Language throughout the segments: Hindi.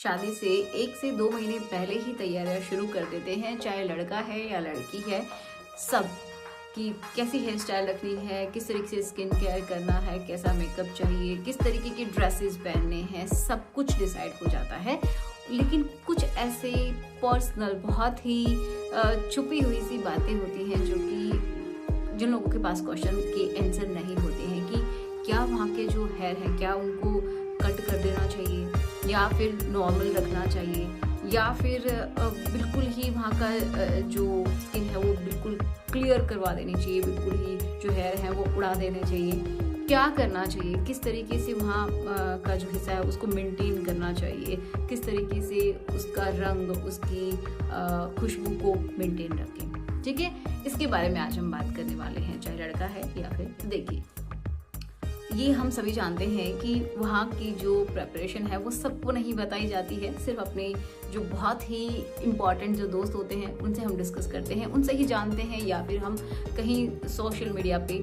शादी से 1 से 2 महीने पहले ही तैयारियां शुरू कर देते हैं, चाहे लड़का है या लड़की है। सब कि कैसी हेयर स्टाइल रखनी है, किस तरीके से स्किन केयर करना है, कैसा मेकअप चाहिए, किस तरीके की ड्रेसेस पहनने हैं, सब कुछ डिसाइड हो जाता है। लेकिन कुछ ऐसे पर्सनल बहुत ही छुपी हुई सी बातें होती हैं जो कि जिन लोगों के पास क्वेश्चन के आंसर नहीं होते हैं कि क्या वहाँ के जो हेयर हैं क्या उनको कट कर देना चाहिए या फिर नॉर्मल रखना चाहिए या फिर बिल्कुल ही वहाँ का जो स्किन है वो बिल्कुल क्लियर करवा देनी चाहिए, बिल्कुल ही जो हेयर है वो उड़ा देने चाहिए, क्या करना चाहिए, किस तरीके से वहाँ का जो हिस्सा है उसको मेंटेन करना चाहिए, किस तरीके से उसका रंग, उसकी खुशबू को मेंटेन रखें। ठीक है, इसके बारे में आज हम बात करने वाले हैं, चाहे लड़का है या फिर देखिए ये हम सभी जानते हैं कि वहाँ की जो प्रेपरेशन है वो सबको नहीं बताई जाती है, सिर्फ अपने जो बहुत ही इम्पॉर्टेंट जो दोस्त होते हैं उनसे हम डिस्कस करते हैं, उनसे ही जानते हैं या फिर हम कहीं सोशल मीडिया पे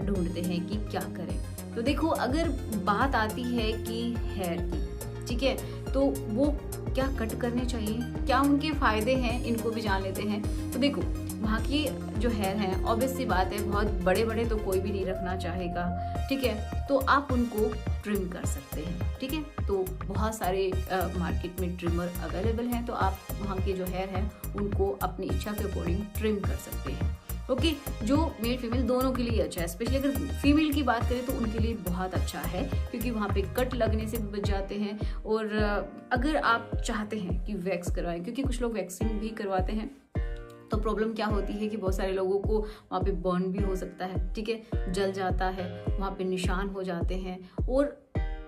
ढूंढते हैं कि क्या करें। तो देखो, अगर बात आती है कि हेयर की, ठीक है, तो वो क्या कट करने चाहिए, क्या उनके फायदे हैं, इनको भी जान लेते हैं। तो देखो, वहाँ की जो हेयर हैं ऑब्वियस सी बात है बहुत बड़े बड़े तो कोई भी नहीं रखना चाहेगा, ठीक है, तो आप उनको ट्रिम कर सकते हैं। ठीक है, तो बहुत सारे मार्केट में ट्रिमर अवेलेबल हैं, तो आप वहाँ के जो हेयर हैं उनको अपनी इच्छा के अकॉर्डिंग ट्रिम कर सकते हैं। ओके, जो मेल फीमेल दोनों के लिए अच्छा है, स्पेशली अगर फीमेल की बात करें तो उनके लिए बहुत अच्छा है क्योंकि वहाँ पे कट लगने से भी बच जाते हैं। और अगर आप चाहते हैं कि वैक्स करवाएं, क्योंकि कुछ लोग वैक्सिंग भी करवाते हैं, तो प्रॉब्लम क्या होती है कि बहुत सारे लोगों को वहाँ पे बर्न भी हो सकता है, ठीक है, जल जाता है, वहाँ पे निशान हो जाते हैं और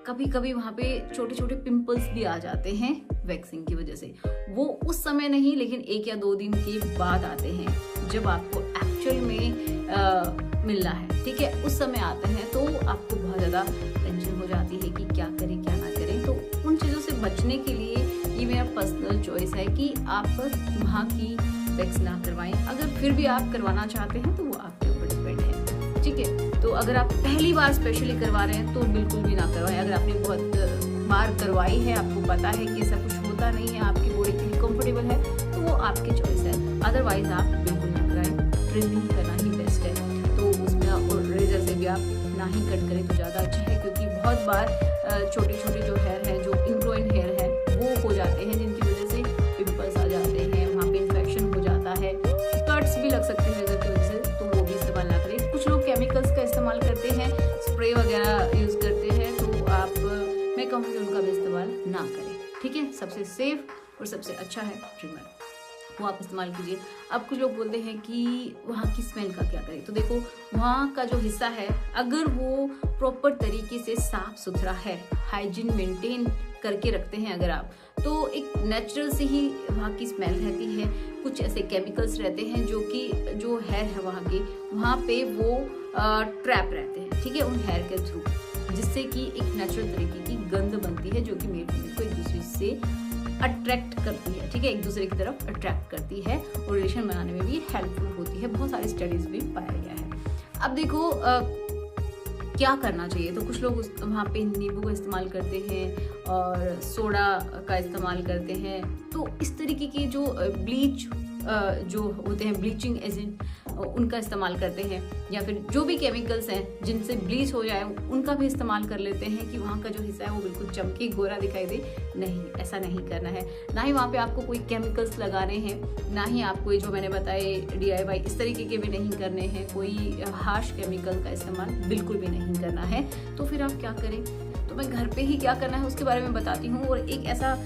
कभी कभी वहाँ पे छोटे छोटे पिंपल्स भी आ जाते हैं वैक्सिंग की वजह से। वो उस समय नहीं, लेकिन 1 या 2 दिन के बाद आते हैं जब आपको एक्चुअल में मिलना है, ठीक है, उस समय आते हैं तो आपको बहुत ज़्यादा टेंशन हो जाती है कि क्या करें क्या ना करें। तो उन चीज़ों से बचने के लिए ये मेरा पर्सनल चॉइस है कि आप वहाँ की वैक्स ना करवाएं। अगर फिर भी आप करवाना चाहते हैं तो वो आपके ऊपर डिपेंड है, ठीक है। तो अगर आप पहली बार स्पेशली करवा रहे हैं तो बिल्कुल भी ना करवाएं। अगर आपने बहुत बार करवाई है, आपको पता है कि ऐसा कुछ होता नहीं है, आपकी बॉडी के लिए कंफर्टेबल है, तो वो आपकी चॉइस है। अदरवाइज आप बिल्कुल ना कराएं, ट्रिमिंग करना ही बेस्ट है। तो उसमें और रेजर से भी आप ना ही कट करें तो ज़्यादा अच्छा है, क्योंकि बहुत बार छोटे छोटे जो हेयर हैं, जो इनग्रोइंग हेयर है, वो हो जाते हैं जिनकी वजह से पिंपल्स आ जाते हैं, वहाँ पे इन्फेक्शन हो जाता है, कट्स भी लग सकते हैं लेजर की वजह से, तो वो भी इस्तेमाल ना करें। कुछ लोग केमिकल्स का इस्तेमाल करते हैं, स्प्रे वगैरह यूज़ करते हैं, तो आप मैं कहूँगी उनका भी इस्तेमाल ना करें। ठीक है, सबसे सेफ और सबसे अच्छा है ट्रिमर, वो आप इस्तेमाल कीजिए। अब कुछ लोग बोलते हैं कि वहाँ की स्मेल का क्या करें। तो देखो, वहाँ का जो हिस्सा है अगर वो प्रॉपर तरीके से साफ सुथरा है, हाइजीन मेंटेन करके रखते हैं अगर आप, तो एक नेचुरल से ही वहाँ की स्मेल रहती है। कुछ ऐसे केमिकल्स रहते हैं जो कि जो हेयर है वहाँ पे वो ट्रैप रहते हैं, ठीक है, उन हेयर के थ्रू, जिससे कि एक नेचुरल तरीके की गंध बनती है जो कि मेल फीमेल को एक दूसरे से अट्रैक्ट करती है, ठीक है, एक दूसरे की तरफ अट्रैक्ट करती है और रिलेशन बनाने में भी हेल्पफुल होती है। बहुत सारी स्टडीज भी पाया गया है। अब देखो क्या करना चाहिए। तो कुछ लोग वहाँ पे नींबू का इस्तेमाल करते हैं और सोडा का इस्तेमाल करते हैं। तो इस तरीके की जो ब्लीच जो होते हैं, ब्लीचिंग एजेंट, उनका इस्तेमाल करते हैं, या फिर जो भी केमिकल्स हैं जिनसे ब्लीच हो जाए उनका भी इस्तेमाल कर लेते हैं कि वहाँ का जो हिस्सा है वो बिल्कुल चमके गोरा दिखाई दे। नहीं, ऐसा नहीं करना है। ना ही वहाँ पे आपको कोई केमिकल्स लगाने हैं, ना ही आपको जो मैंने बताए DIY इस तरीके के भी नहीं करने हैं। कोई हार्श केमिकल का इस्तेमाल बिल्कुल भी नहीं करना है। तो फिर आप क्या करें, तो मैं घर पे ही क्या करना है उसके बारे में बताती हूँ। और एक ऐसा